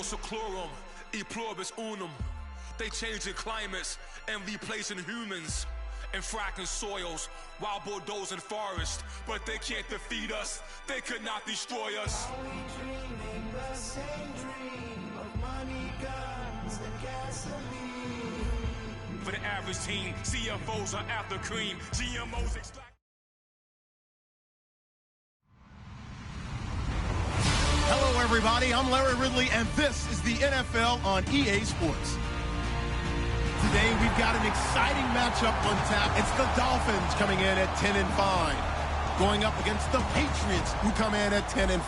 seclorum, e pluribus unum. They changing climates and replacing humans and fracking soils while bulldozing forests. But they can't defeat us. They could not destroy us. Are we dreaming the same dream of money, guns, and gasoline? For the average team, CFOs are after cream. GMOs extract. Hello, everybody. I'm Larry Ridley, and this is the NFL on EA Sports. Today, we've got an exciting matchup on tap. It's the Dolphins coming in at 10-5, going up against the Patriots, who come in at 10-5.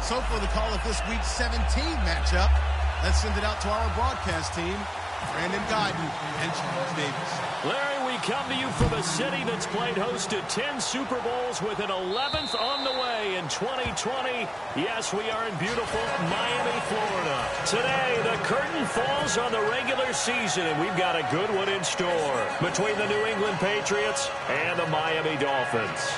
So for the call of this week's 17 matchup, let's send it out to our broadcast team, Brandon Guyton and Charles Davis. Larry, we come to you from a city that's played host to 10 Super Bowls with an 11th on the way in 2020. Yes, we are in beautiful Miami, Florida. Today, the curtain falls on the regular season, and we've got a good one in store between the New England Patriots and the Miami Dolphins.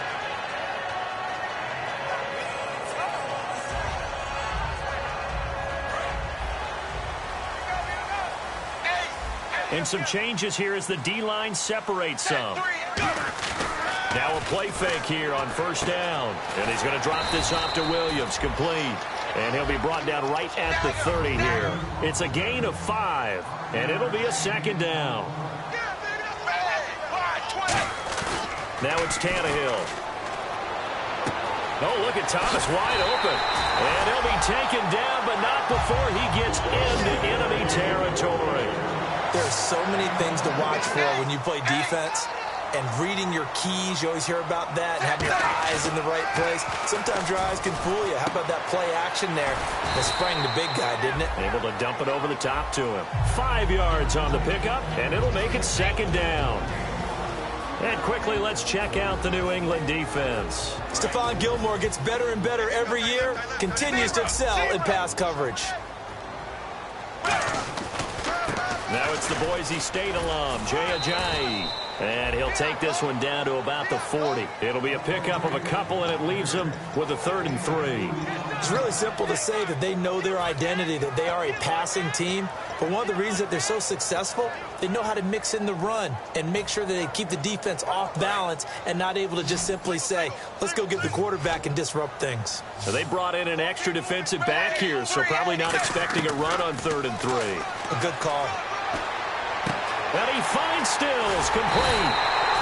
And some changes here as the D-line separates some. Now a play fake here on first down. And he's going to drop this off to Williams, complete. And he'll be brought down right at the 30 here. It's a gain of 5, and it'll be a second down. Now it's Tannehill. Oh, look at Thomas wide open. And he'll be taken down, but not before he gets into enemy territory. There are so many things to watch for when you play defense. And reading your keys, you always hear about that, and having your eyes in the right place. Sometimes your eyes can fool you. How about that play action there? That sprang the big guy, didn't it? Able to dump it over the top to him. 5 yards on the pickup, and it'll make it second down. And quickly, let's check out the New England defense. Stephon Gilmore gets better and better every year, continues to excel in pass coverage. Now it's the Boise State alum, Jay Ajayi. And he'll take this one down to about the 40. It'll be a pickup of a couple, and it leaves him with a 3rd and 3. It's really simple to say that they know their identity, that they are a passing team. But one of the reasons that they're so successful, they know how to mix in the run and make sure that they keep the defense off balance and not able to just simply say, let's go get the quarterback and disrupt things. So they brought in an extra defensive back here, so probably not expecting a run on 3rd and 3. A good call. And he finds Stills, complete.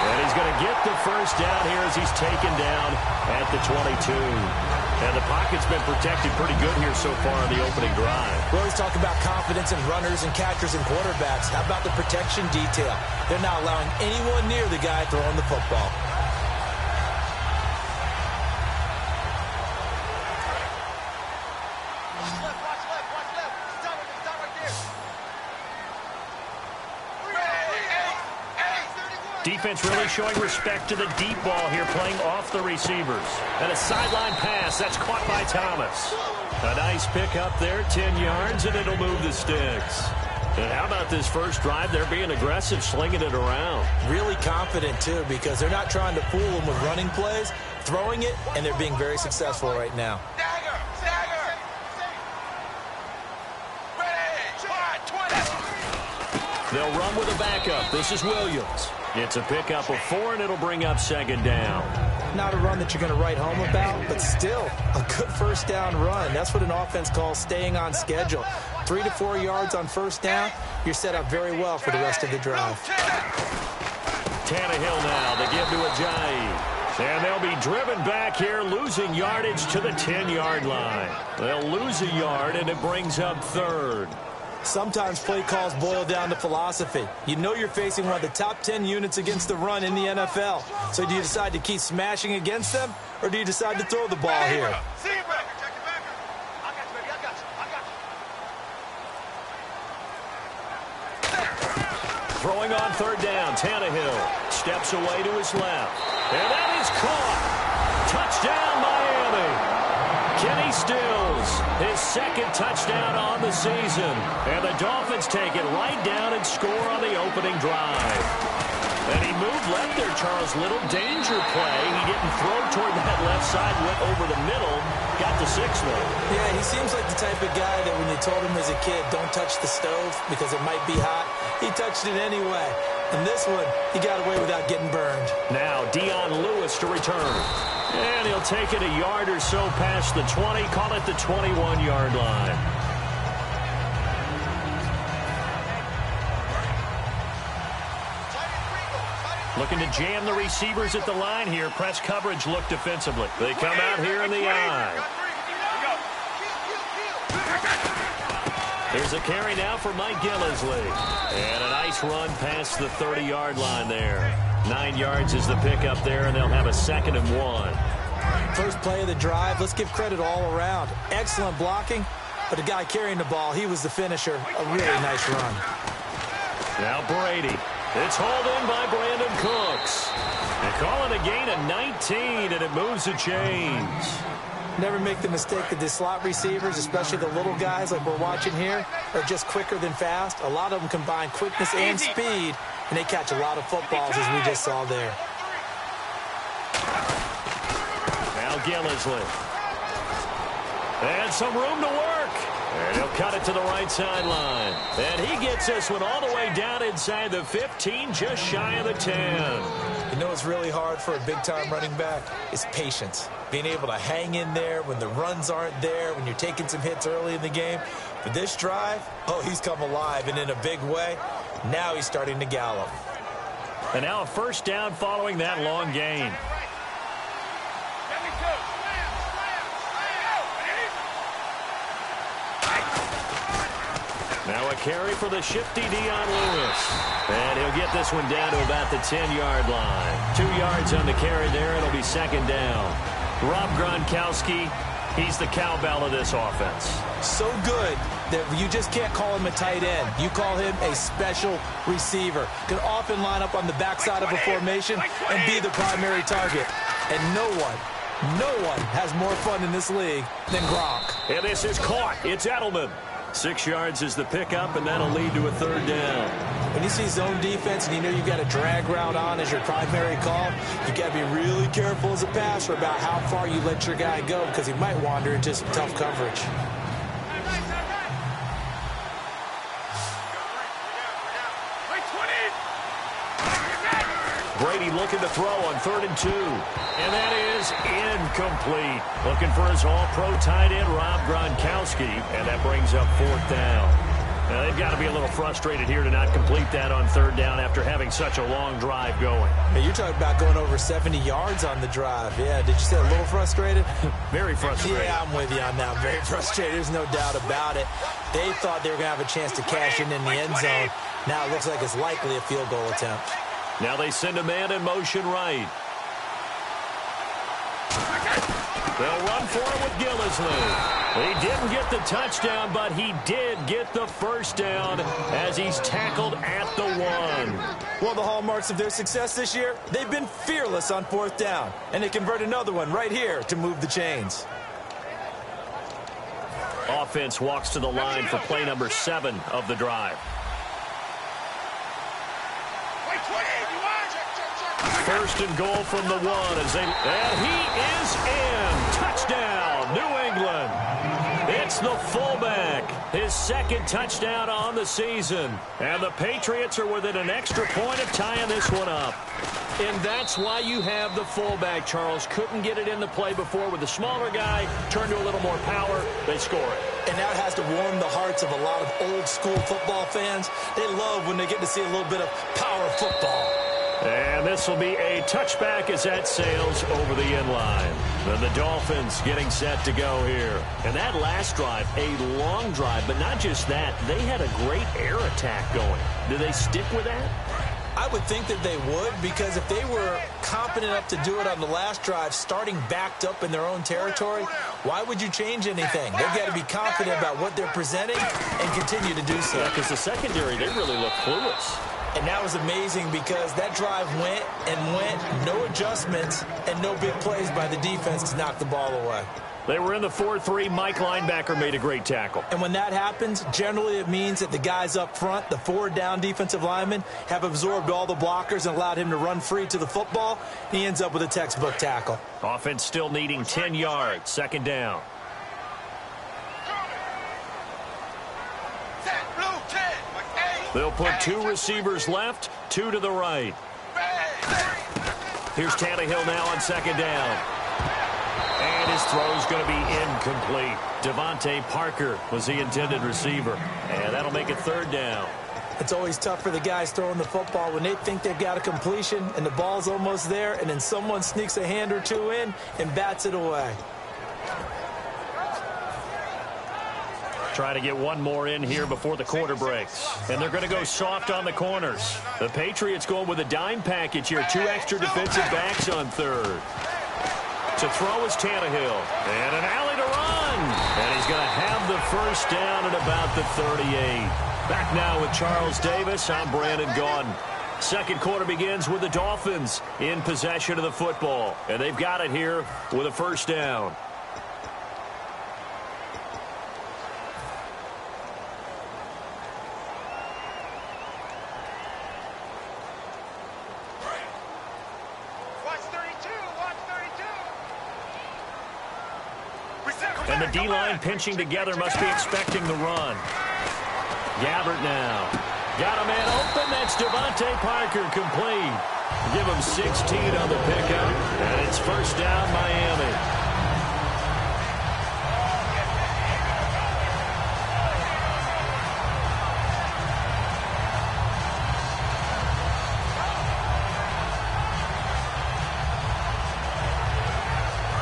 And he's going to get the first down here as he's taken down at the 22. And the pocket's been protected pretty good here so far on the opening drive. We always talk about confidence in runners and catchers and quarterbacks. How about the protection detail? They're not allowing anyone near the guy throwing the football. Defense really showing respect to the deep ball here, playing off the receivers. And a sideline pass, that's caught by Thomas. A nice pick up there, 10 yards, and it'll move the sticks. And how about this first drive? They're being aggressive, slinging it around. Really confident, too, because they're not trying to fool them with running plays, throwing it, and they're being very successful right now. They'll run with a backup. This is Williams. It's a pickup of 4, and it'll bring up second down. Not a run that you're going to write home about, but still a good first down run. That's what an offense calls staying on schedule. 3 to 4 yards on first down, you're set up very well for the rest of the drive. Tannehill now, they give to Ajayi. And they'll be driven back here, losing yardage to the 10-yard line. They'll lose a yard, and it brings up 3rd. Sometimes play calls boil down to philosophy. You know you're facing one of the top 10 units against the run in the NFL. So do you decide to keep smashing against them, or do you decide to throw the ball here? Throwing on 3rd down, Tannehill steps away to his left. And that is caught. Touchdown, Miami. Kenny Stills, his 2nd touchdown on the season. And the Dolphins take it right down and score on the opening drive. And he moved left there, Charles. Little danger play. He didn't throw toward that left side, went over the middle, got the 6th one. Yeah, he seems like the type of guy that when you told him as a kid, don't touch the stove because it might be hot, he touched it anyway. And this one, he got away without getting burned. Now, Dion Lewis to return. And he'll take it a yard or so past the 20, call it the 21-yard line. Looking to jam the receivers at the line here. Press coverage look defensively. They come out here in the eye. Here's a carry now for Mike Gillisley. And a nice run past the 30-yard line there. 9 yards is the pickup there, and they'll have a 2nd and 1. First play of the drive, let's give credit all around. Excellent blocking, but the guy carrying the ball, he was the finisher. A really nice run. Now Brady. It's hauled in by Brandon Cooks. They call it a gain of 19, and it moves the chains. Never make the mistake that the slot receivers, especially the little guys like we're watching here, are just quicker than fast. A lot of them combine quickness and speed, and they catch a lot of footballs, as we just saw there. Now Gillisley. And some room to work. And he'll cut it to the right sideline. And he gets this one all the way down inside the 15, just shy of the 10. You know what's really hard for a big-time running back? It's patience. Being able to hang in there when the runs aren't there, when you're taking some hits early in the game. But this drive, oh, he's come alive, and in a big way. Now he's starting to gallop. And now a 1st down following that long gain. Now a carry for the shifty Dion Lewis. And he'll get this one down to about the 10-yard line. 2 yards on the carry there. It'll be 2nd down. Rob Gronkowski, he's the cowbell of this offense. So good that you just can't call him a tight end. You call him a special receiver. Can often line up on the backside of a formation and be the primary target. And no one has more fun in this league than Gronk. And this is caught. It's Edelman. 6 yards is the pickup, and that'll lead to a 3rd down. When you see zone defense and you know you've got a drag route on as your primary call, you got to be really careful as a passer about how far you let your guy go because he might wander into some tough coverage. Brady looking to throw on 3rd and 2. And that is incomplete. Looking for his all-pro tight end, Rob Gronkowski. And that brings up 4th down. Now, they've got to be a little frustrated here to not complete that on 3rd down after having such a long drive going. Hey, you're talking about going over 70 yards on the drive. Yeah, did you say a little frustrated? Very frustrated. Yeah, I'm with you on that. Very frustrated. There's no doubt about it. They thought they were going to have a chance to cash in the end zone. Now it looks like it's likely a field goal attempt. Now they send a man in motion right. They'll run for it with Gillisley. He didn't get the touchdown, but he did get the 1st down as he's tackled at the 1. Well, the hallmarks of their success this year, they've been fearless on 4th down. And they convert another one right here to move the chains. Offense walks to the line for play number 7 of the drive. 1st and goal from the 1 and he is in. Touchdown, New England. It's the fullback. His 2nd touchdown on the season. And the Patriots are within an extra point of tying this one up. And that's why you have the fullback, Charles. Couldn't get it in the play before with the smaller guy. Turned to a little more power. They score it. And that has to warm the hearts of a lot of old-school football fans. They love when they get to see a little bit of power football. And this will be a touchback as that sails over the end line. Then the Dolphins getting set to go here. And that last drive, a long drive, but not just that. They had a great air attack going. Do they stick with that? I would think that they would, because if they were competent enough to do it on the last drive, starting backed up in their own territory, why would you change anything? They've got to be confident about what they're presenting and continue to do so. Yeah, because the secondary, they really look clueless. And that was amazing because that drive went and went, no adjustments, and no big plays by the defense to knock the ball away. They were in the 4-3. Mike linebacker made a great tackle. And when that happens, generally it means that the guys up front, the forward down defensive linemen, have absorbed all the blockers and allowed him to run free to the football. He ends up with a textbook tackle. Offense still needing 10 yards. Second down. They'll put 2 receivers left, 2 to the right. Here's Tannehill now on second down. And his throw's going to be incomplete. Devontae Parker was the intended receiver. And that'll make it third down. It's always tough for the guys throwing the football when they think they've got a completion and the ball's almost there, and then someone sneaks a hand or two in and bats it away. Trying to get one more in here before the quarter breaks. And they're going to go soft on the corners. The Patriots going with a dime package here. 2 extra defensive backs on third. To throw is Tannehill. And an alley to run. And he's going to have the first down at about the 38. Back now with Charles Davis. I'm Brandon Gaudin. Second quarter begins with the Dolphins in possession of the football. And they've got it here with a first down. And the D-line pinching together must be expecting the run. Gabbert now. Got a man open. That's Devontae Parker complete. Give him 16 on the pickup. And it's first down, Miami.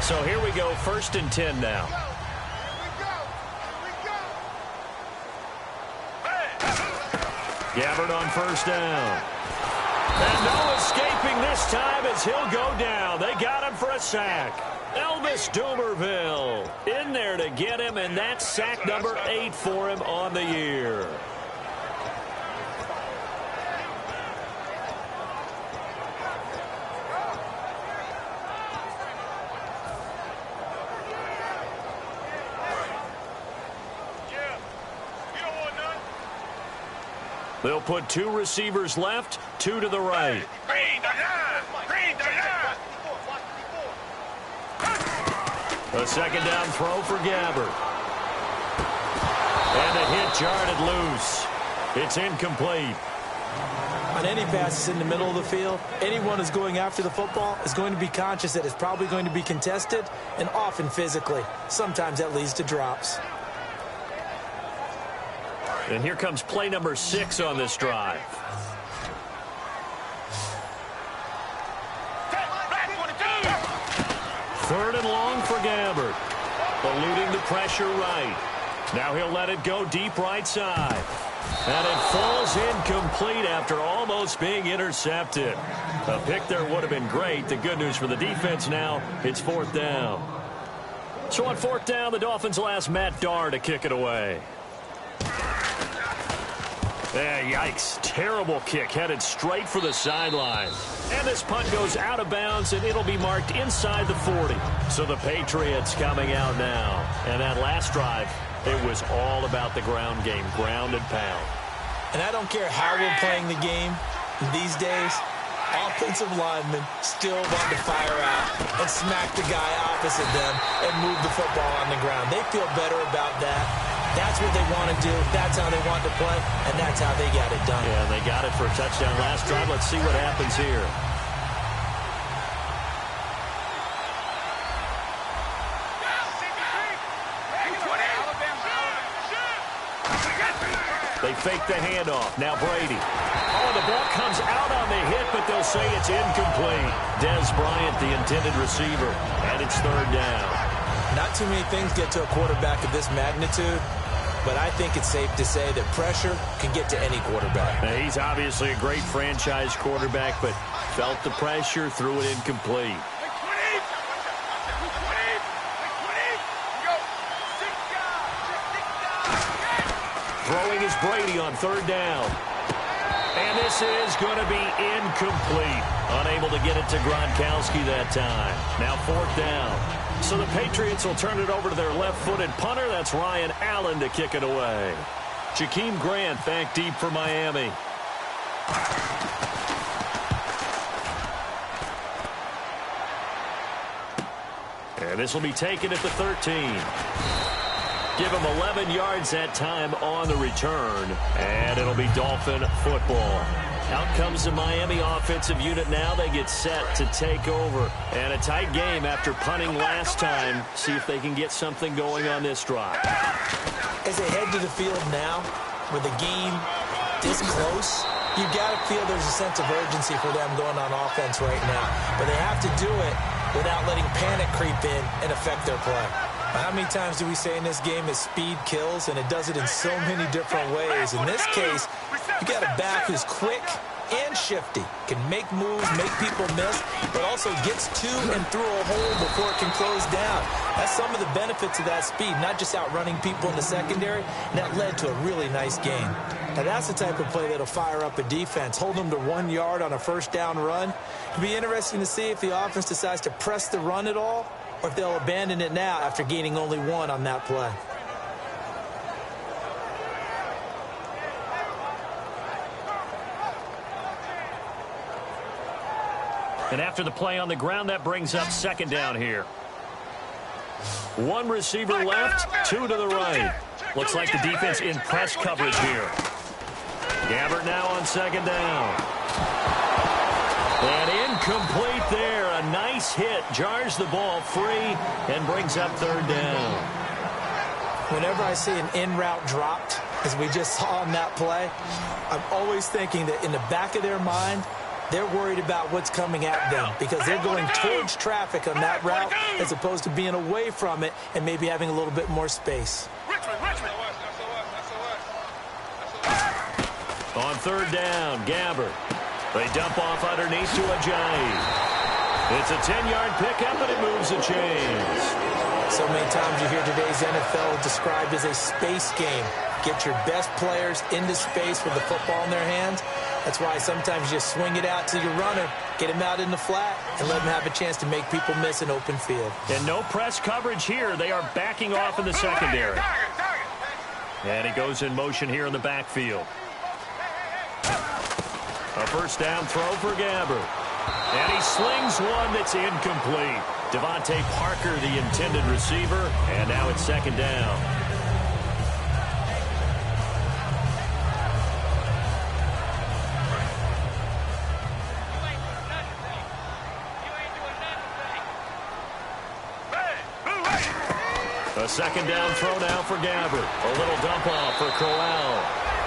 So here we go, 1st and 10 now. Gabbert on first down. And no escaping this time as he'll go down. They got him for a sack. Elvis Dumerville in there to get him, and that's sack number 8 for him on the year. They'll put 2 receivers left, 2 to the right. A second down throw for Gabbert. And a hit jarred loose. It's incomplete. On any passes in the middle of the field, anyone who's going after the football is going to be conscious that it's probably going to be contested, and often physically. Sometimes that leads to drops. And here comes play number 6 on this drive. Third and long for Gabbert. Eluding the pressure right. Now he'll let it go deep right side. And it falls incomplete after almost being intercepted. A pick there would have been great. The good news for the defense now, it's 4th down. So on 4th down, the Dolphins will ask Matt Darr to kick it away. Yikes. Terrible kick headed straight for the sideline. And this punt goes out of bounds, and it'll be marked inside the 40. So the Patriots coming out now. And that last drive, it was all about the ground game, ground and pound. And I don't care how we're playing the game these days, offensive linemen still want to fire out and smack the guy opposite them and move the football on the ground. They feel better about that. That's what they want to do. That's how they want to play, and that's how they got it done. Yeah, they got it for a touchdown last drive. Let's see what happens here. They fake the handoff. Now Brady. Oh, the ball comes out on the hit, but they'll say it's incomplete. Dez Bryant, the intended receiver, and it's 3rd down. Not too many things get to a quarterback of this magnitude, but I think it's safe to say that pressure can get to any quarterback. Now, he's obviously a great franchise quarterback, but felt the pressure, threw it incomplete. Throwing is Brady on 3rd down. And this is going to be incomplete. Unable to get it to Gronkowski that time. Now 4th down. So the Patriots will turn it over to their left-footed punter. That's Ryan Allen to kick it away. Jakeem Grant back deep for Miami. And this will be taken at the 13. Give him 11 yards that time on the return. And it'll be Dolphin football. Out comes the Miami offensive unit now. They get set to take over. And a tight game after punting last time. See if they can get something going on this drive. As they head to the field now, with the game this close, you got to feel there's a sense of urgency for them going on offense right now. But they have to do it without letting panic creep in and affect their play. How many times do we say in this game that speed kills, and it does it in so many different ways? In this case, you got a back who's quick and shifty, can make moves, make people miss, but also gets to and through a hole before it can close down. That's some of the benefits of that speed, not just outrunning people in the secondary, and that led to a really nice game. Now that's the type of play that'll fire up a defense, hold them to 1 yard on a first down run. It'll be interesting to see if the offense decides to press the run at all, or if they'll abandon it now after gaining only 1 on that play. And after the play on the ground, that brings up 2nd down here. 1 receiver left, 2 to the right. Looks like the defense in press coverage here. Gabbert now on 2nd down. And incomplete there. A nice hit. Jars the ball free and brings up 3rd down. Whenever I see an in-route dropped, as we just saw on that play, I'm always thinking that in the back of their mind, they're worried about what's coming at them because they're going towards traffic on that route as opposed to being away from it and maybe having a little bit more space. On 3rd down, Gabbert. They dump off underneath to Ajayi. It's a 10-yard pickup, and it moves the chains. So many times you hear today's NFL described as a space game. Get your best players into space with the football in their hands. That's why sometimes you just swing it out to your runner, get him out in the flat, and let him have a chance to make people miss an open field. And no press coverage here. They are backing off in the secondary. And he goes in motion here in the backfield. A first down throw for Gabbert. And he slings one that's incomplete. Devontae Parker, the intended receiver, and now it's 2nd down. A 2nd down throw now for Gabbert. A little dump off for Crowell.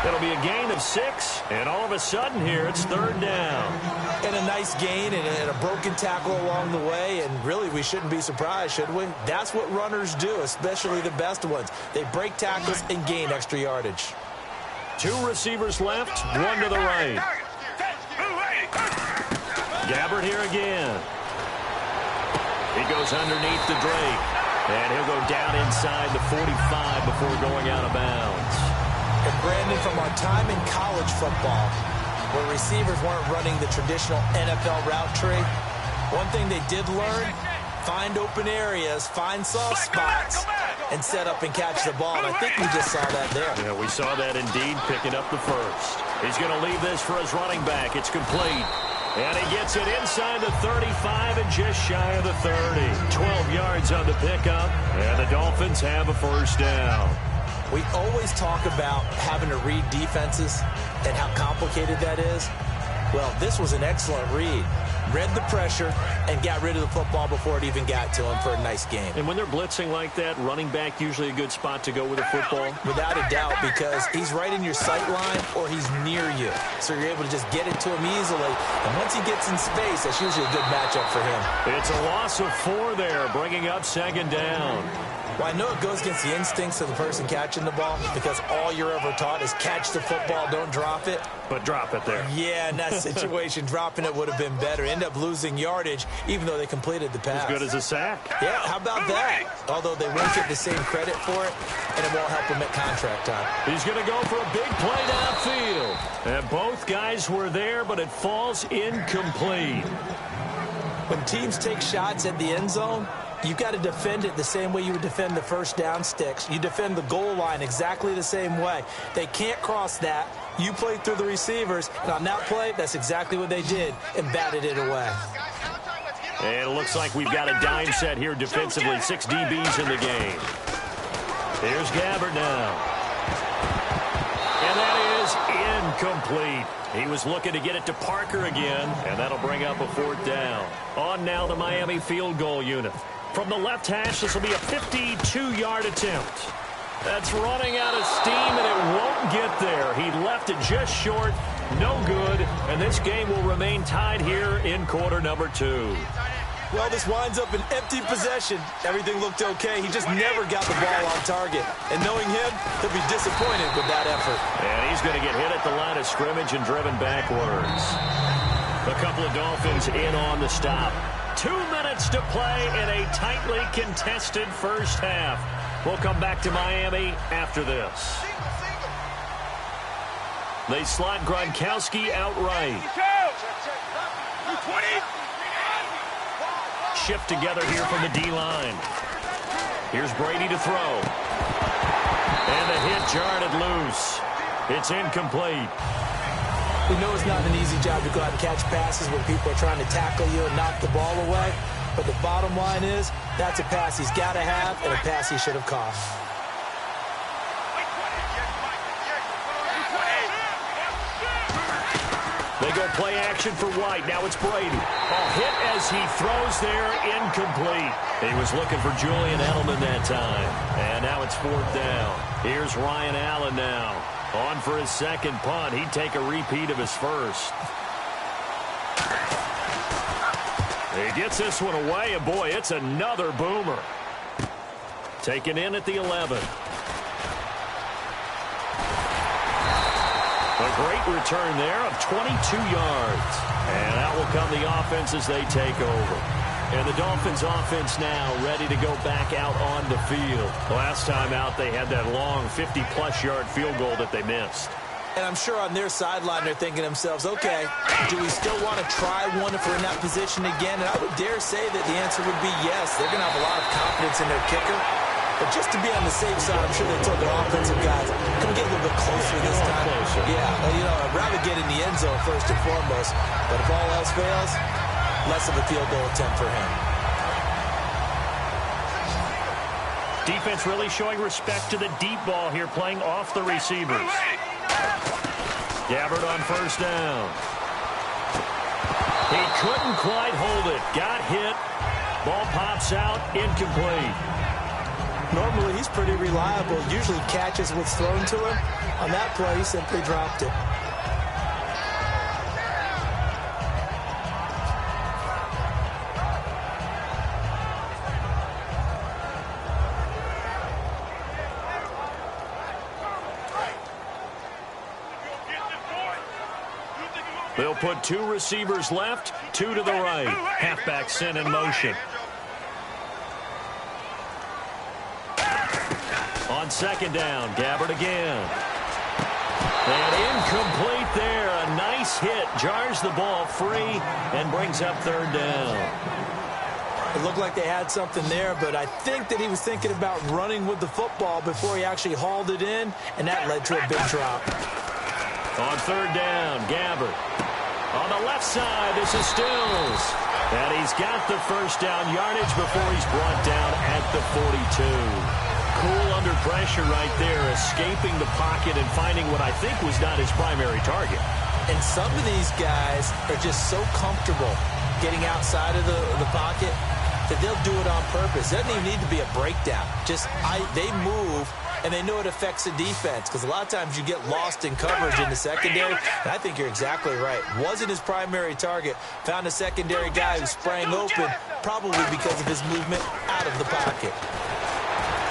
It'll be a gain of 6, and all of a sudden here it's 3rd down. And a nice gain and a broken tackle along the way, and really we shouldn't be surprised, should we? That's what runners do, especially the best ones. They break tackles and gain extra yardage. 2 receivers left, 1 to the right. Gabbert here again. He goes underneath the Drake, and he'll go down inside the 45 before going out of bounds. And Brandon, from our time in college football, where receivers weren't running the traditional NFL route tree, one thing they did learn, find open areas, find soft spots, and set up and catch the ball. And I think we just saw that there. Yeah, we saw that indeed, picking up the first. He's going to leave this for his running back. It's complete. And he gets it inside the 35 and just shy of the 30. 12 yards on the pickup, and the Dolphins have a first down. We always talk about having to read defenses and how complicated that is. Well, this was an excellent read. Read the pressure and got rid of the football before it even got to him for a nice game. And when they're blitzing like that, running back usually a good spot to go with the football? Without a doubt, because he's right in your sight line or he's near you. So you're able to just get it to him easily. And once he gets in space, that's usually a good matchup for him. It's a loss of 4 there, bringing up 2nd down. Well, I know it goes against the instincts of the person catching the ball because all you're ever taught is catch the football, don't drop it. But drop it there. Yeah, in that situation, dropping it would have been better. End up losing yardage, even though they completed the pass. As good as a sack. Yeah, how about that? Although they won't get the same credit for it, and it won't help them at contract time. He's going to go for a big play downfield. And And both guys were there, but it falls incomplete. When teams take shots at the end zone, you've got to defend it the same way you would defend the first down sticks. You defend the goal line exactly the same way. They can't cross that. You play through the receivers, and on that play, that's exactly what they did, and batted it away. And it looks like we've got a dime set here defensively. 6 DBs in the game. Here's Gabbert now. And that is incomplete. He was looking to get it to Parker again, and that'll bring up a 4th down. On now the Miami field goal unit. From the left hash, this will be a 52-yard attempt. That's running out of steam, and it won't get there. He left it just short, no good, and this game will remain tied here in quarter number 2. Well, this winds up an empty possession. Everything looked okay. He just never got the ball on target. And knowing him, he'll be disappointed with that effort. And he's going to get hit at the line of scrimmage and driven backwards. A couple of Dolphins in on the stop. 2 minutes to play in a tightly contested first half. We'll come back to Miami after this. They slot Gronkowski outright. Shift together here from the D-line. Here's Brady to throw. And the hit jarred it loose. It's incomplete. We know it's not an easy job to go out and catch passes when people are trying to tackle you and knock the ball away. But the bottom line is, that's a pass he's got to have and a pass he should have caught. They go play action for White. Now it's Brady. Hit as he throws there, incomplete. He was looking for Julian Edelman that time. And now it's 4th down. Here's Ryan Allen now. On for his second punt. He'd take a repeat of his first. He gets this one away, and boy, it's another boomer. Taken in at the 11. A great return there of 22 yards. And out will come the offense as they take over. And the Dolphins offense now ready to go back out on the field. Last time out, they had that long 50-plus yard field goal that they missed. And I'm sure on their sideline they're thinking to themselves, okay, do we still want to try one if we're in that position again? And I would dare say that the answer would be yes. They're going to have a lot of confidence in their kicker. But just to be on the safe side, I'm sure they told their offensive guys, can we get a little bit closer this time? Yeah, well, you know, I'd rather get in the end zone first and foremost. But if all else fails, less of a field goal attempt for him. Defense really showing respect to the deep ball here, playing off the receivers. Gabbert on first down. He couldn't quite hold it. Got hit. Ball pops out. Incomplete. Normally, he's pretty reliable. Usually catches what's thrown to him. On that play, he simply dropped it. They'll put 2 receivers left, 2 to the right. Halfback sent in motion. On second down, Gabbert again. And incomplete there. A nice hit. Jars the ball free and brings up 3rd down. It looked like they had something there, but I think that he was thinking about running with the football before he actually hauled it in, and that led to a big drop. On 3rd down, Gabbert. On the left side, this is Stills. And he's got the first down yardage before he's brought down at the 42. Cool under pressure right there, escaping the pocket and finding what I think was not his primary target. And some of these guys are just so comfortable getting outside of the pocket that they'll do it on purpose. It doesn't even need to be a breakdown. Just they move, and they know it affects the defense, because a lot of times you get lost in coverage in the secondary, and I think you're exactly right. Wasn't his primary target. Found a secondary guy who sprang open, probably because of his movement out of the pocket.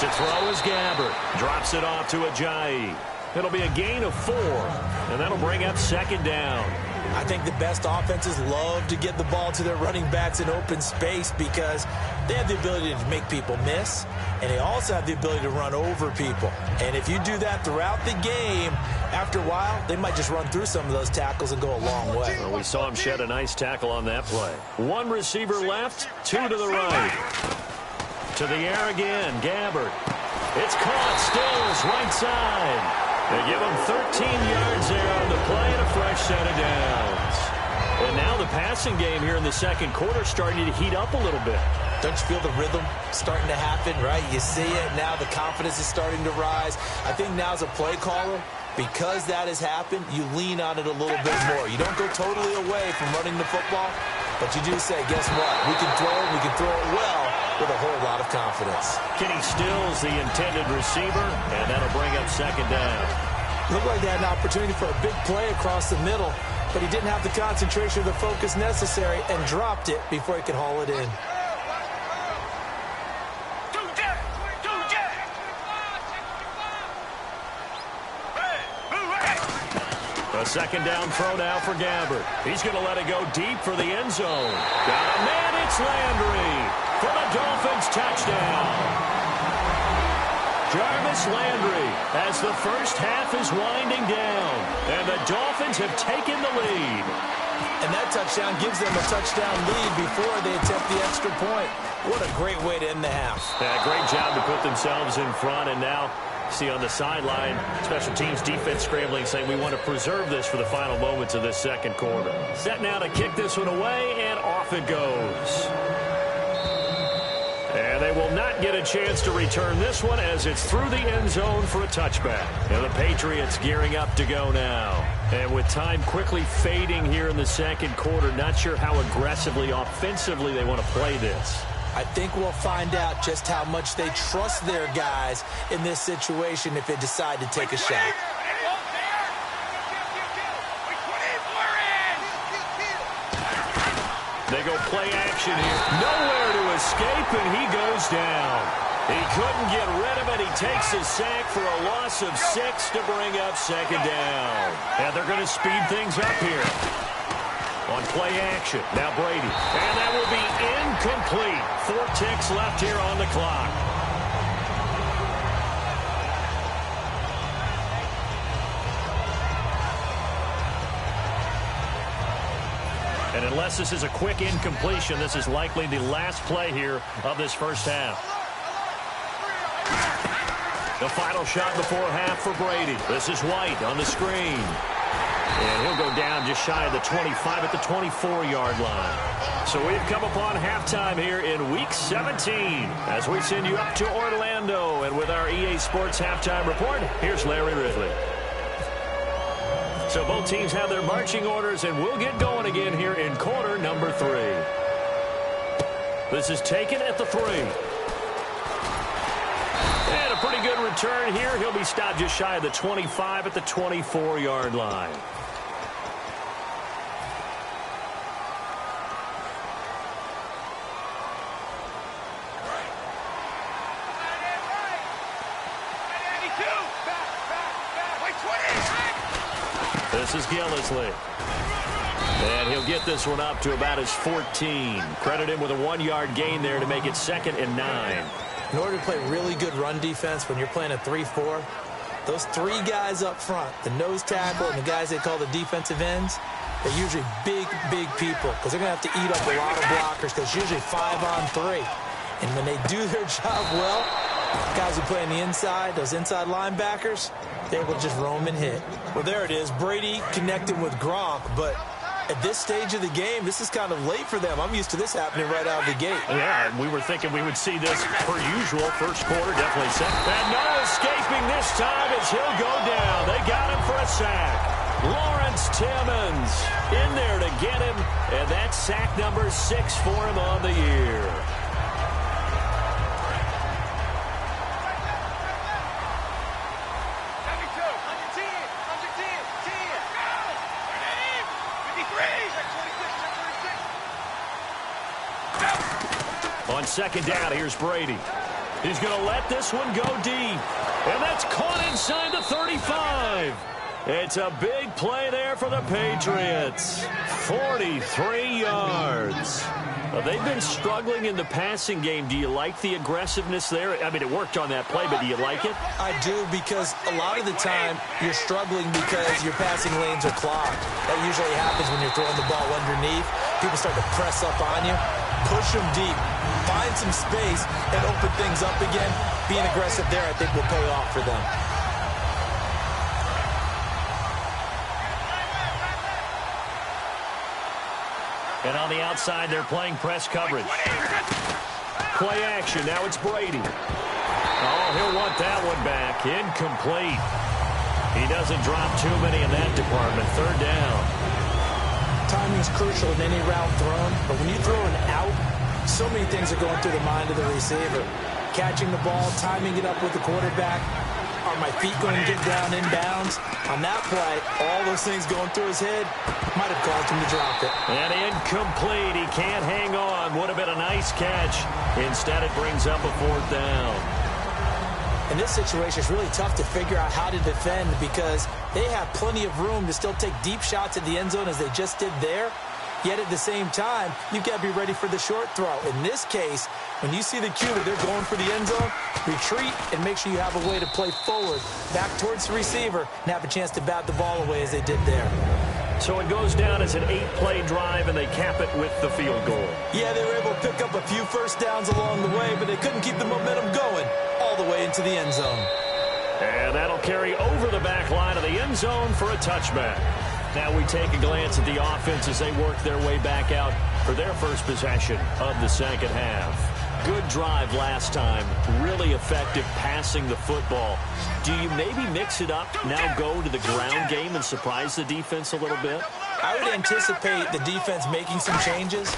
To throw is Gabbert. Drops it off to Ajayi. It'll be a gain of 4, and that'll bring up 2nd down. I think the best offenses love to get the ball to their running backs in open space because they have the ability to make people miss, and they also have the ability to run over people. And if you do that throughout the game, after a while, they might just run through some of those tackles and go a long way. Well, we saw him shed a nice tackle on that play. One receiver left, two to the right. To the air again, Gabbert. It's caught, Stills, right side. They give him 13 yards there on the play and a fresh set of downs. And now the passing game here in the second quarter starting to heat up a little bit. Don't you feel the rhythm starting to happen, right? You see it now, the confidence is starting to rise. I think now as a play caller, because that has happened, you lean on it a little bit more. You don't go totally away from running the football, but you do say, guess what? We can throw it well with a whole lot of confidence. Kenny Stills, the intended receiver, and that'll bring up second down. Looked like they had an opportunity for a big play across the middle, but he didn't have the concentration or the focus necessary and dropped it before he could haul it in. A second down throw now for Gabbert. He's going to let it go deep for the end zone. Got a man, it's Landry for the Dolphins touchdown. Jarvis Landry as the first half is winding down, and the Dolphins have taken the lead. And that touchdown gives them a touchdown lead before they attempt the extra point. What a great way to end the half. Yeah, great job to put themselves in front, and now see on the sideline, special teams defense scrambling, saying we want to preserve this for the final moments of this second quarter. Set now to kick this one away, and off it goes. And they will not get a chance to return this one as it's through the end zone for a touchback. And the Patriots gearing up to go now. And with time quickly fading here in the second quarter, not sure how aggressively, offensively they want to play this. I think we'll find out just how much they trust their guys in this situation if they decide to take a shot. They go play action here. Nowhere to escape, and he goes down. He couldn't get rid of it. He takes his sack for a loss of 6 to bring up second down. And they're going to speed things up here. On play action, now Brady. And that will be incomplete. 4 ticks left here on the clock. And unless this is a quick incompletion, this is likely the last play here of this first half. The final shot before half for Brady. This is White on the screen. And he'll go down just shy of the 25 at the 24-yard line. So we've come upon halftime here in Week 17 as we send you up to Orlando. And with our EA Sports Halftime Report, here's Larry Ridley. So both teams have their marching orders, and we'll get going again here in quarter number 3. This is taken at the 3. And a pretty good return here. He'll be stopped just shy of the 25 at the 24-yard line. This is Gillisley. And he'll get this one up to about his 14. Credit him with a 1-yard gain there to make it 2nd and 9. In order to play really good run defense when you're playing a 3-4, those 3 guys up front, the nose tackle and the guys they call the defensive ends, they're usually big, big people because they're going to have to eat up a lot of blockers because it's usually 5-on-3. And when they do their job well, guys who play on the inside, those inside linebackers, they will just roam and hit. Well, there it is. Brady connected with Gronk, but at this stage of the game, this is kind of late for them. I'm used to this happening right out of the gate. Yeah, we were thinking we would see this per usual. First quarter, definitely set. And no escaping this time as he'll go down. They got him for a sack. Lawrence Timmons in there to get him, and that's sack number 6 for him on the year. On second down, here's Brady. He's going to let this one go deep. And that's caught inside the 35. It's a big play there for the Patriots. 43 yards. They've been struggling in the passing game. Do you like the aggressiveness there? I mean, it worked on that play, but do you like it? I do, because a lot of the time you're struggling because your passing lanes are clogged. That usually happens when you're throwing the ball underneath. People start to press up on you. Push them deep. Find some space and open things up again. Being aggressive there, I think, will pay off for them. And on the outside, they're playing press coverage. Play action. Now it's Brady. Oh, he'll want that one back. Incomplete. He doesn't drop too many in that department. Third down. Timing is crucial in any route thrown, but when you throw an out, so many things are going through the mind of the receiver. Catching the ball, timing it up with the quarterback. Are my feet going to get down inbounds? On that play, all those things going through his head might have caused him to drop it. And incomplete. He can't hang on. Would have been a nice catch. Instead, it brings up a fourth down. In this situation, it's really tough to figure out how to defend because they have plenty of room to still take deep shots at the end zone as they just did there. Yet at the same time, you've got to be ready for the short throw. In this case, when you see the cue that they're going for the end zone, retreat and make sure you have a way to play forward, back towards the receiver, and have a chance to bat the ball away as they did there. So it goes down as an 8-play drive, and they cap it with the field goal. Yeah, they were able to pick up a few first downs along the way, but they couldn't keep the momentum going all the way into the end zone. And that'll carry over the back line of the end zone for a touchback. Now we take a glance at the offense as they work their way back out for their first possession of the second half. Good drive last time. Really effective passing the football. Do you maybe mix it up, now go to the ground game and surprise the defense a little bit? I would anticipate the defense making some changes,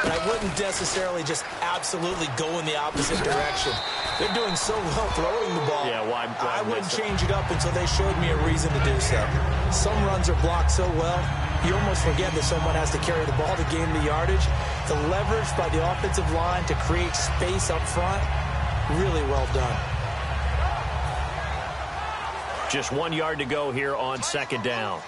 but I wouldn't necessarily just absolutely go in the opposite direction. They're doing so well throwing the ball. Yeah, why I wouldn't change it up until they showed me a reason to do so. Some runs are blocked so well, you almost forget that someone has to carry the ball to gain the yardage. The leverage by the offensive line to create space up front, really well done. Just 1 yard to go here on second down.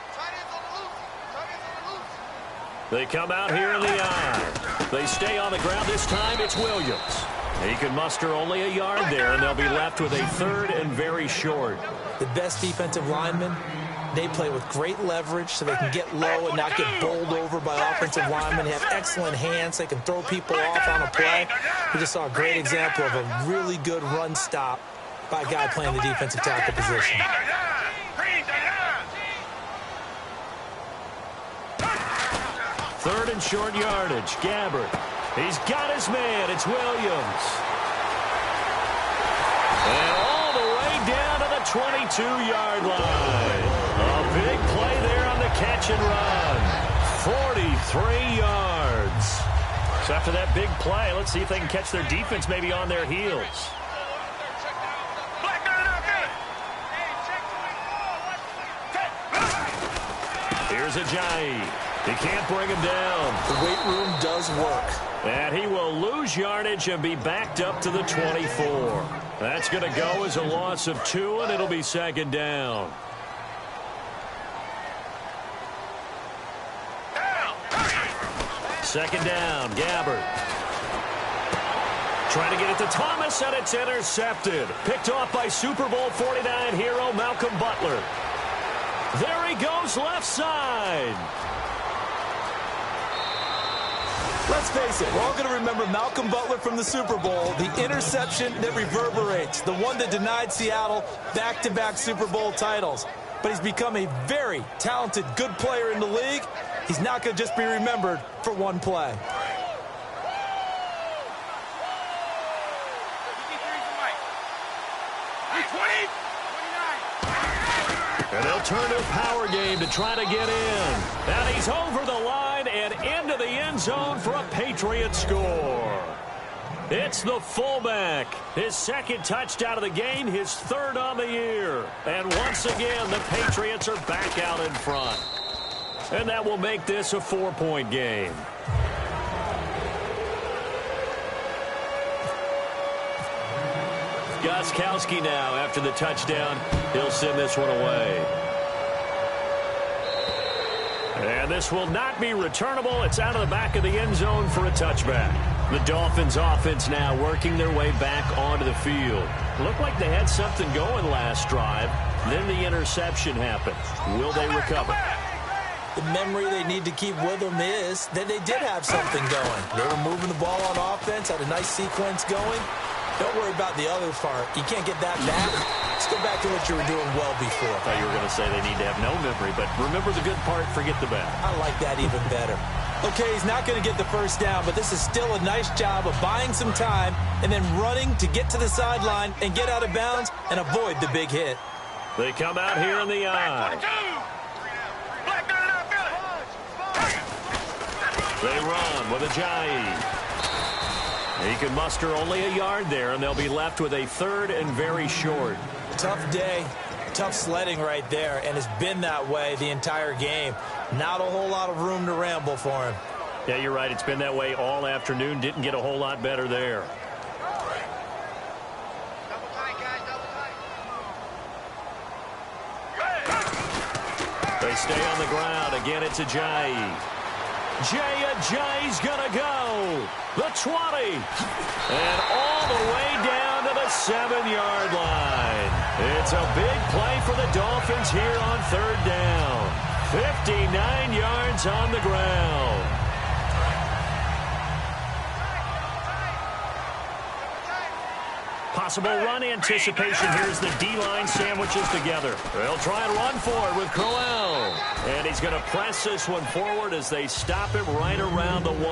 They come out here in the eye. They stay on the ground. This time it's Williams. He can muster only a yard there, and they'll be left with a third and very short. The best defensive linemen, they play with great leverage so they can get low and not get bowled over by offensive linemen. They have excellent hands. They can throw people off on a play. We just saw a great example of a really good run stop by a guy playing the defensive tackle position. Third and short yardage. Gabbert. He's got his man. It's Williams. And all the way down to the 22-yard line. A big play there on the catch and run. 43 yards. So after that big play, let's see if they can catch their defense maybe on their heels. Here's Ajayi. He can't bring him down. The weight room does work. And he will lose yardage and be backed up to the 24. That's going to go as a loss of 2, and it'll be second down. Second down, Gabbert. Trying to get it to Thomas, and it's intercepted. Picked off by Super Bowl 49 hero Malcolm Butler. There he goes left side. Let's face it, we're all going to remember Malcolm Butler from the Super Bowl, the interception that reverberates, the one that denied Seattle back-to-back Super Bowl titles. But he's become a very talented, good player in the league. He's not going to just be remembered for one play. And they'll turn to a power game to try to get in. And he's over the line and into the end zone for a Patriot score. It's the fullback. His second touchdown of the game, his third on the year. And once again, the Patriots are back out in front. And that will make this a 4-point game. Gostkowski now after the touchdown. He'll send this one away. And this will not be returnable. It's out of the back of the end zone for a touchback. The Dolphins offense now working their way back onto the field. Looked like they had something going last drive. Then the interception happened. Will they recover? The memory they need to keep with them is that they did have something going. They were moving the ball on offense, had a nice sequence going. Don't worry about the other part. You can't get that back. Let's go back to what you were doing well before. I thought you were going to say they need to have no memory, but remember the good part, forget the bad. I like that even better. Okay, he's not going to get the first down, but this is still a nice job of buying some time and then running to get to the sideline and get out of bounds and avoid the big hit. They come out here in the eye. They run with Ajayi. He can muster only a yard there, and they'll be left with a third and very short. Tough day, tough sledding right there, and it's been that way the entire game. Not a whole lot of room to ramble for him. Yeah, you're right. It's been that way all afternoon. Didn't get a whole lot better there. They stay on the ground. Again, it's Ajayi. Ajayi's gonna go. The 20. And all the way down to the 7-yard line. It's a big play for the Dolphins here on third down. 59 yards on the ground. Possible run anticipation. Here's the D-line sandwiches together. They'll try and run for it with Crowell. And he's going to press this one forward as they stop him right around the 1.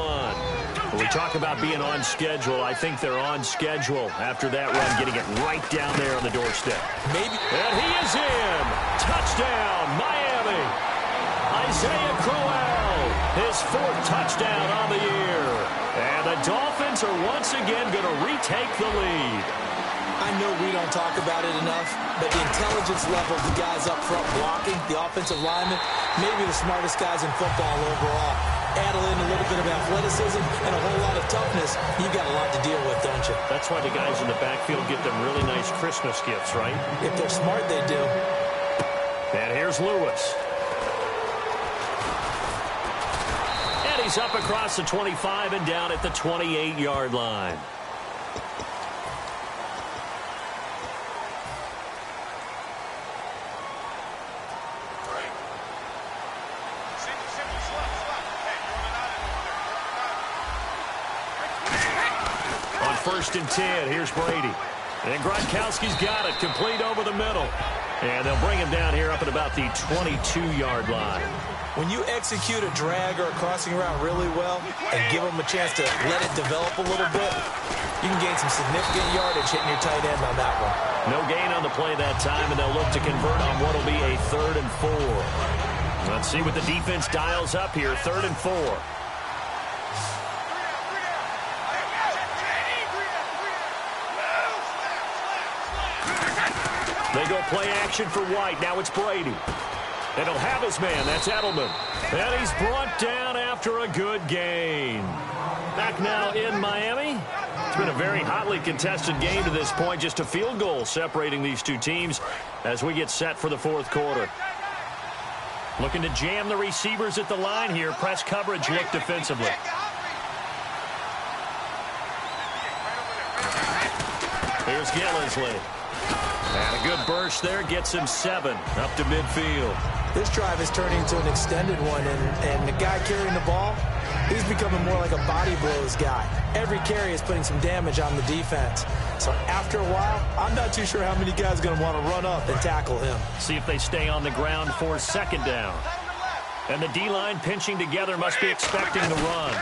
When we talk about being on schedule, I think they're on schedule after that run, getting it right down there on the doorstep. Maybe. And he is in. Touchdown, Miami. Isaiah Crowell, his 4th touchdown on the year. And the Dolphins are once again going to retake the lead. I know we don't talk about it enough, but the intelligence level of the guys up front blocking, the offensive linemen, maybe the smartest guys in football overall. Add in a little bit of athleticism and a whole lot of toughness, you've got a lot to deal with, don't you? That's why the guys in the backfield get them really nice Christmas gifts, right? If they're smart, they do. And here's Lewis. And he's up across the 25 and down at the 28-yard line. On 1st and 10, here's Brady. And Gronkowski's got it, complete over the middle. And they'll bring him down here up at about the 22-yard line. When you execute a drag or a crossing route really well and give them a chance to let it develop a little bit, you can gain some significant yardage hitting your tight end on that one. No gain on the play that time, and they'll look to convert on what will be a 3rd and 4. Let's see what the defense dials up here. 3rd and 4. They go play action for White. Now it's Brady. And he'll have his man. That's Edelman. And he's brought down after a good gain. Back now in Miami. It's been a very hotly contested game to this point. Just a field goal separating these two teams as we get set for the 4th quarter. Looking to jam the receivers at the line here. Press coverage look defensively. Here's Gillisley. And a good burst there gets him 7 up to midfield. This drive is turning into an extended one, and the guy carrying the ball, he's becoming more like a body blows guy. Every carry is putting some damage on the defense. So after a while, I'm not too sure how many guys are going to want to run up and tackle him. See if they stay on the ground for 2nd down. And the D-line pinching together must be expecting the run.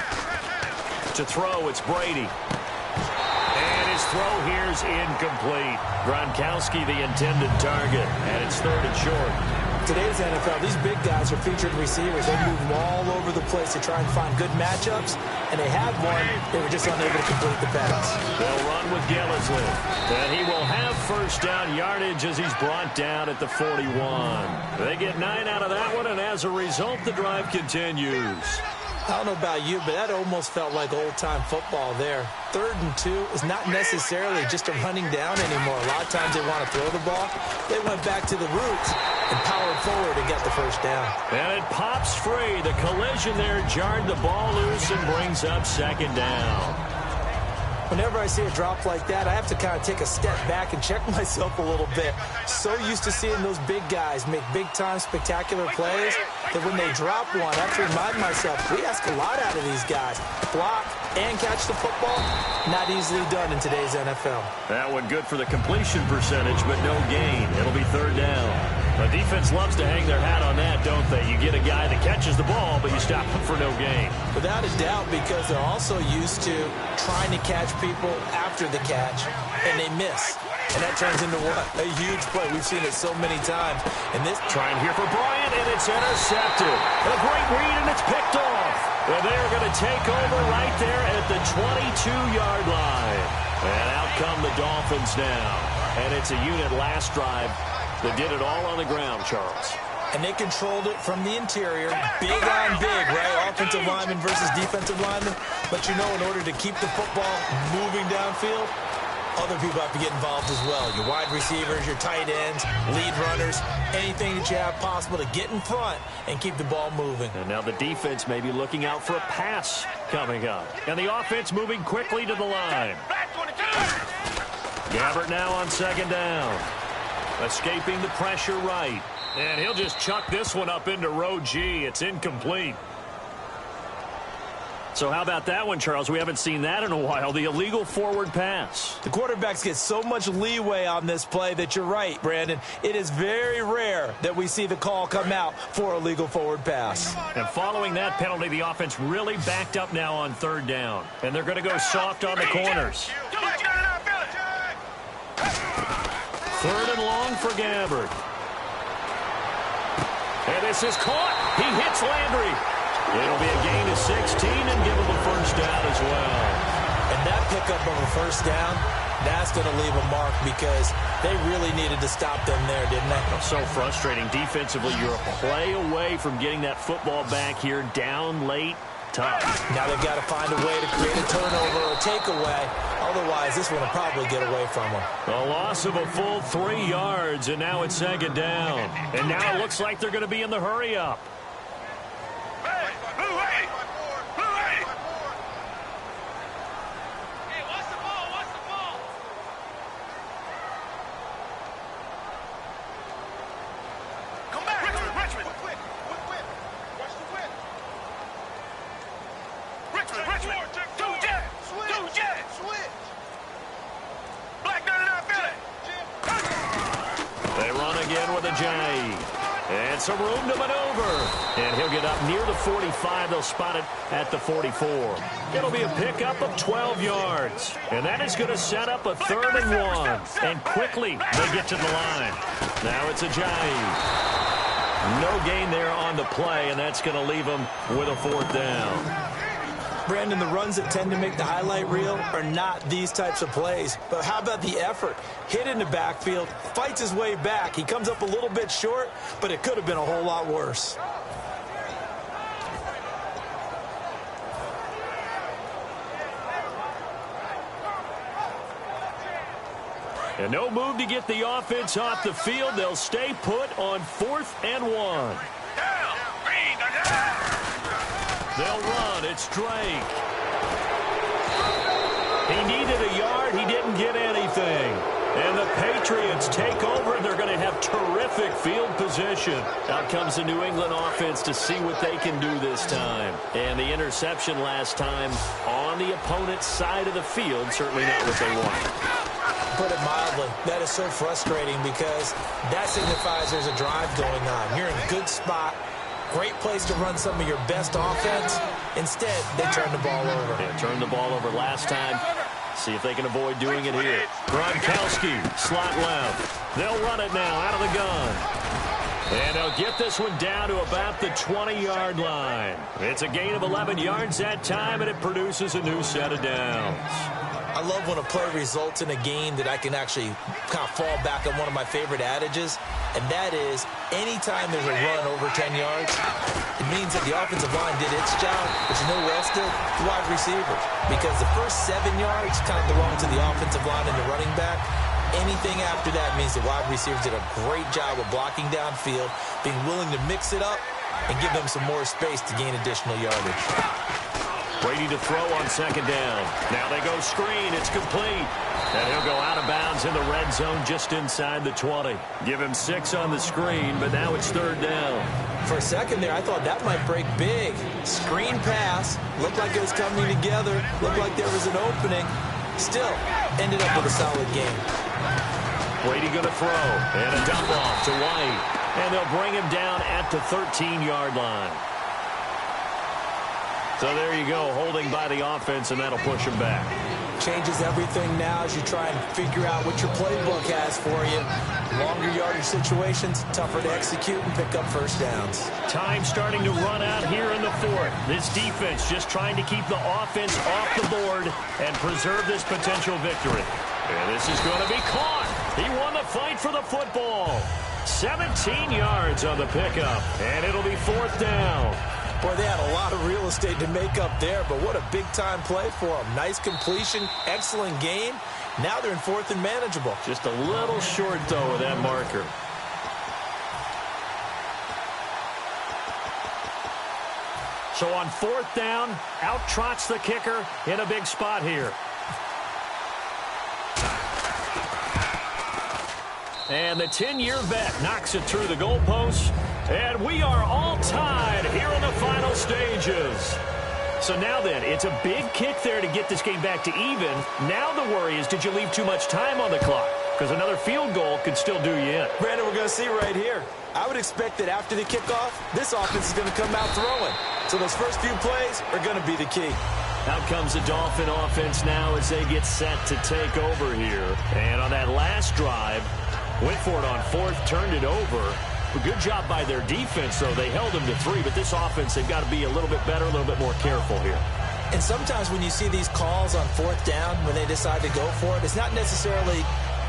To throw, it's Brady. And his throw here's incomplete. Gronkowski the intended target, and it's 3rd and short. Today's NFL, these big guys are featured receivers. They move them all over the place to try and find good matchups, and they had one. They were just unable to complete the pass. They'll run with Gillisley, and he will have 1st down yardage as he's brought down at the 41. They get 9 out of that one, and as a result, the drive continues. I don't know about you, but that almost felt like old-time football there. 3rd and 2 is not necessarily just a running down anymore. A lot of times they want to throw the ball. They went back to the roots. and powered forward and got the first down. And it pops free. The collision there jarred the ball loose and brings up second down. Whenever I see a drop like that, I have to kind of take a step back and check myself a little bit. So used to seeing those big guys make big-time spectacular plays that when they drop one, I have to remind myself, we ask a lot out of these guys. Block and catch the football, not easily done in today's NFL. That one good for the completion percentage, but no gain. It'll be third down. The defense loves to hang their hat on that, don't they? You get a guy that catches the ball, but you stop him for no gain. Without a doubt, because they're also used to trying to catch people after the catch, and they miss. And that turns into what? A huge play. We've seen it so many times. And this trying here for Bryant, and it's intercepted. A great read, and it's picked off. And they're going to take over right there at the 22-yard line. And out come the Dolphins now. And it's a unit last drive that did it all on the ground, Charles. And they controlled it from the interior. Big on big, right? Offensive lineman versus defensive lineman. But you know, in order to keep the football moving downfield, other people have to get involved as well. Your wide receivers, your tight ends, lead runners, anything that you have possible to get in front and keep the ball moving. And now the defense may be looking out for a pass coming up. And the offense moving quickly to the line. Gabbert now on second down. Escaping the pressure right. And he'll just chuck this one up into row G. It's incomplete. So how about that one, Charles? We haven't seen that in a while. The illegal forward pass. The quarterbacks get so much leeway on this play that you're right, Brandon. It is very rare that we see the call come out for a legal forward pass. And following that penalty, the offense really backed up now on third down. And they're going to go soft on the corners. Third and long for Gabbert. And this is caught. He hits Landry. It'll be a gain of 16 and give him a first down as well. And that pickup of a first down, that's going to leave a mark because they really needed to stop them there, didn't they? So frustrating. Defensively, you're a play away from getting that football back here down late. Tough. Now they've got to find a way to create a turnover or a takeaway. Otherwise, this one will probably get away from them. A loss of a full 3 yards, and now it's second down. And now it looks like they're going to be in the hurry-up. And some room to maneuver. And he'll get up near the 45. They'll spot it at the 44. It'll be a pickup of 12 yards. And that is going to set up a 3rd and 1. And quickly they get to the line. Now it's Ajayi. No gain there on the play, and that's going to leave them with a 4th down. Brandon, the runs that tend to make the highlight reel are not these types of plays. But how about the effort? Hit in the backfield, fights his way back. He comes up a little bit short, but it could have been a whole lot worse. And no move to get the offense off the field. They'll stay put on 4th and 1. They'll run. It's Drake. He needed a yard. He didn't get anything. And the Patriots take over. They're going to have terrific field position. Out comes the New England offense to see what they can do this time. And the interception last time on the opponent's side of the field, certainly not what they wanted. Put it mildly, that is so frustrating because that signifies there's a drive going on. You're in a good spot. Great place to run some of your best offense. Instead, they turn the ball over. Yeah, turned the ball over last time. See if they can avoid doing it here. Gronkowski, slot left. They'll run it now out of the gun. And they'll get this one down to about the 20-yard line. It's a gain of 11 yards that time, and it produces a new set of downs. I love when a play results in a game that I can actually kind of fall back on one of my favorite adages, and that is anytime there's a run over 10 yards, it means that the offensive line did its job, but you know who else did? The wide receivers. Because the first 7 yards kind of belong to the offensive line and the running back. Anything after that means the wide receivers did a great job of blocking downfield, being willing to mix it up, and give them some more space to gain additional yardage. Brady to throw on second down. Now they go screen. It's complete. And he'll go out of bounds in the red zone just inside the 20. Give him 6 on the screen, but now it's third down. For a second there, I thought that might break big. Screen pass. Looked like it was coming together. Looked like there was an opening. Still, ended up with a solid game. Brady going to throw. And a dump off to White. And they'll bring him down at the 13-yard line. So there you go, holding by the offense, and that'll push him back. Changes everything now as you try and figure out what your playbook has for you. Longer yardage situations, tougher to execute and pick up first downs. Time starting to run out here in the fourth. This defense just trying to keep the offense off the board and preserve this potential victory. And this is going to be caught. He won the fight for the football. 17 yards on the pickup, and it'll be fourth down. Boy, they had a lot of real estate to make up there, but what a big-time play for them. Nice completion, excellent game. Now they're in fourth and manageable. Just a little short, though, with that marker. So on fourth down, out trots the kicker in a big spot here. And the 10-year vet knocks it through the goalpost. And we are all tied here in the final stages. So now then, it's a big kick there to get this game back to even. Now the worry is, did you leave too much time on the clock? Because another field goal could still do you in. Brandon, we're going to see right here. I would expect that after the kickoff, this offense is going to come out throwing. So those first few plays are going to be the key. Out comes the Dolphin offense now as they get set to take over here. And on that last drive, went for it on fourth, turned it over. A good job by their defense, though. They held them to 3, but this offense, they've got to be a little bit better, a little bit more careful here. And sometimes when you see these calls on fourth down, when they decide to go for it, it's not necessarily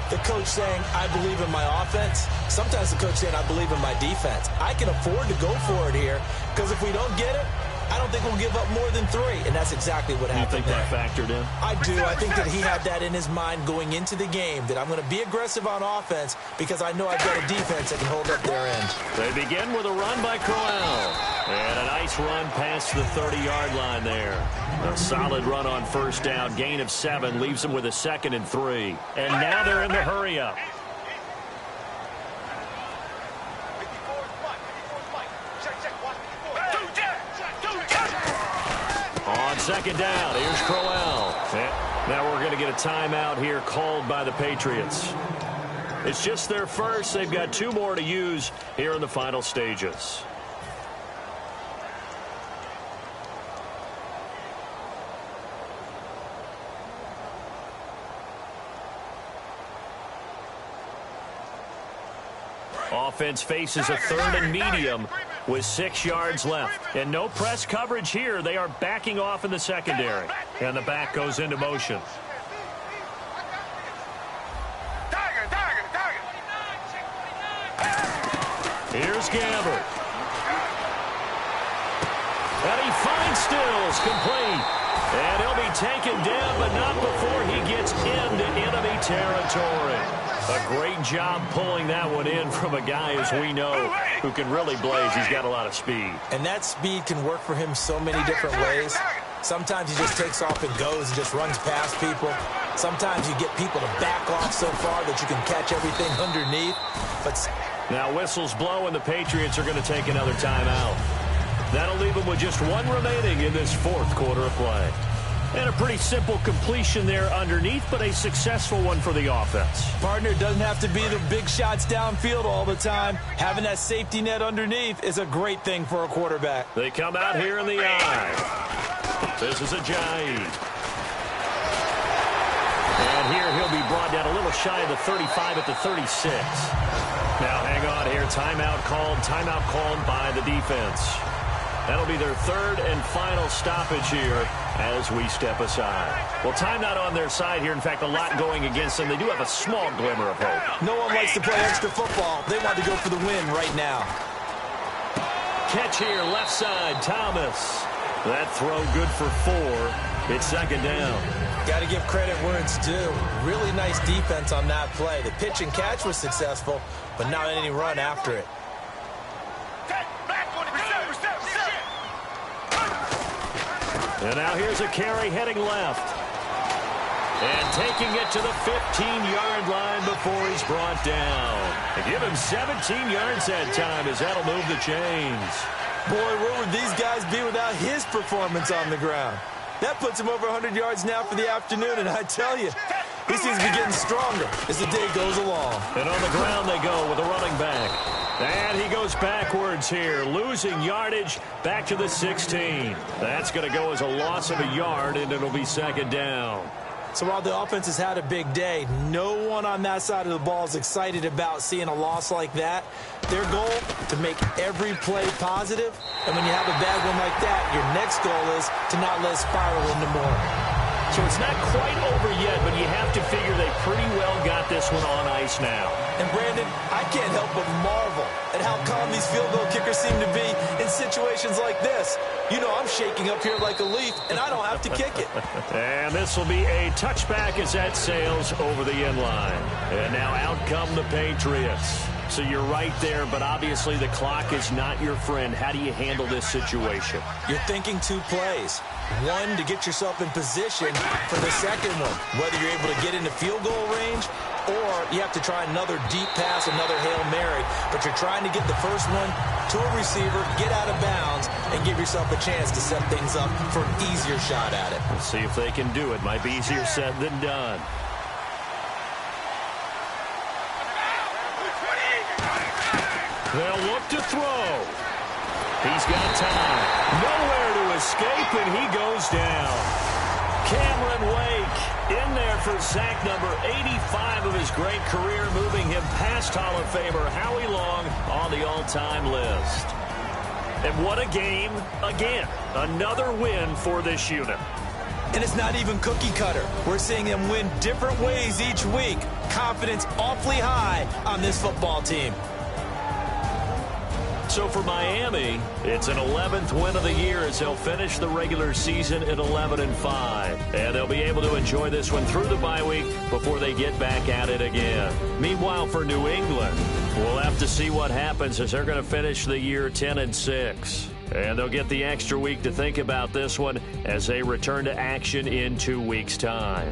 the coach saying, I believe in my offense. Sometimes the coach saying, I believe in my defense. I can afford to go for it here, because if we don't get it, I don't think we'll give up more than 3, and that's exactly what happened. You think that factored in? I do. I think that he had that in his mind going into the game, that I'm going to be aggressive on offense because I know I've got a defense that can hold up their end. They begin with a run by Crowell. And a nice run past the 30-yard line there. A solid run on first down. Gain of 7 leaves them with a 2nd and 3. And now they're in the hurry-up. On second down, here's Crowell. Now we're going to get a timeout here called by the Patriots. It's just their first. They've got 2 more to use here in the final stages. Offense faces a 3rd and medium with 6 yards left. And no press coverage here. They are backing off in the secondary. And the back goes into motion. Here's Gabbert. And he finds Stills, complete. And he'll be taken down, but not before he gets into enemy territory. A great job pulling that one in from a guy, as we know, who can really blaze. He's got a lot of speed. And that speed can work for him so many different ways. Sometimes he just takes off and goes and just runs past people. Sometimes you get people to back off so far that you can catch everything underneath. But now whistles blow, and the Patriots are going to take another timeout. That'll leave them with just 1 remaining in this 4th quarter of play. And a pretty simple completion there underneath, but a successful one for the offense. Partner, doesn't have to be the big shots downfield all the time. Having that safety net underneath is a great thing for a quarterback. They come out here in the eye. This is Ajayi. And here he'll be brought down a little shy of the 35 at the 36. Now hang on here. Timeout called by the defense. That'll be their 3rd and final stoppage here as we step aside. Well, time not on their side here. In fact, a lot going against them. They do have a small glimmer of hope. No one likes to play extra football. They want to go for the win right now. Catch here, left side, Thomas. That throw good for 4. It's second down. Got to give credit where it's due. Really nice defense on that play. The pitch and catch was successful, but not any run after it. And now here's a carry heading left. And taking it to the 15-yard line before he's brought down. And give him 17 yards that time as that'll move the chains. Boy, where would these guys be without his performance on the ground? That puts him over 100 yards now for the afternoon, and I tell you, he seems to be getting stronger as the day goes along. And on the ground they go with a running back. And he goes backwards here, losing yardage back to the 16. That's going to go as a loss of a yard, and it'll be second down. So while the offense has had a big day, no one on that side of the ball is excited about seeing a loss like that. Their goal, to make every play positive. And when you have a bad one like that, your next goal is to not let it spiral into more. So it's not quite over yet, but you have to figure they pretty well got this one on ice now. And Brandon, I can't help but marvel at how calm these field goal kickers seem to be in situations like this. You know I'm shaking up here like a leaf, and I don't have to kick it. And this will be a touchback as that sails over the end line. And now out come the Patriots. So you're right there, but obviously the clock is not your friend. How do you handle this situation? You're thinking 2 plays. One, to get yourself in position for the second one, whether you're able to get into field goal range or you have to try another deep pass, another Hail Mary. But you're trying to get the first one to a receiver, get out of bounds, and give yourself a chance to set things up for an easier shot at it. We'll see if they can do it. Might be easier said than done. They'll look to throw. He's got time. Nowhere to escape, and he goes down. Cameron Wake in there for sack number 85 of his great career, moving him past Hall of Famer Howie Long on the all-time list. And what a game again. Another win for this unit. And it's not even cookie cutter. We're seeing them win different ways each week. Confidence awfully high on this football team. So for Miami, it's an 11th win of the year as they'll finish the regular season at 11-5. And they'll be able to enjoy this one through the bye week before they get back at it again. Meanwhile, for New England, we'll have to see what happens as they're going to finish the year 10-6. And they'll get the extra week to think about this one as they return to action in 2 weeks' time.